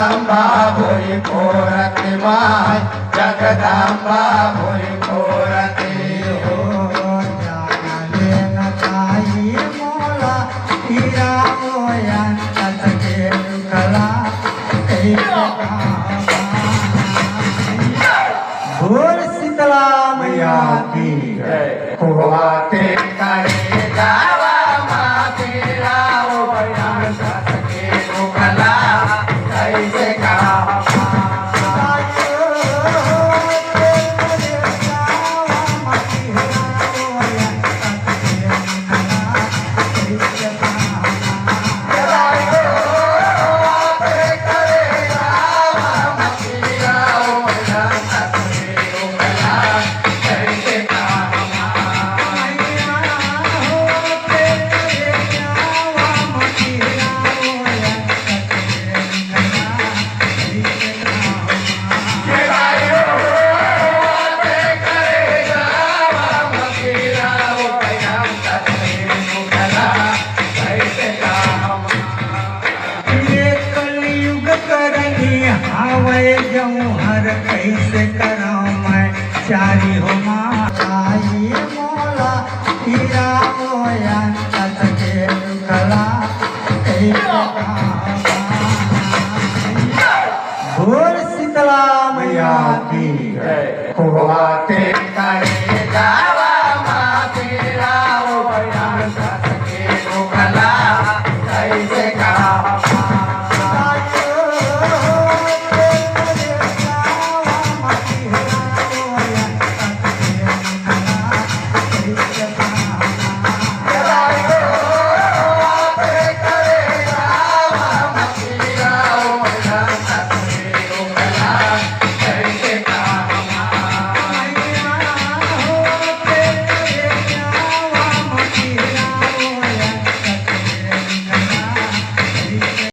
जगदम्बा भोरी पोरती माय जगदम्बा भोरी पोरती हो जाने न काही मोला हिरा मोयांचा सखे दुखला भोर शीतला मैया की जय कुवाते करे जावा माते राव यांचा सखे दुखला कैसे का हावय जाऊं हर कैसे कराऊं मैं चारी हो माई मोला हीरा मोयांचा सखे दुखला भोर शीतला मैया की जय कुवाते करे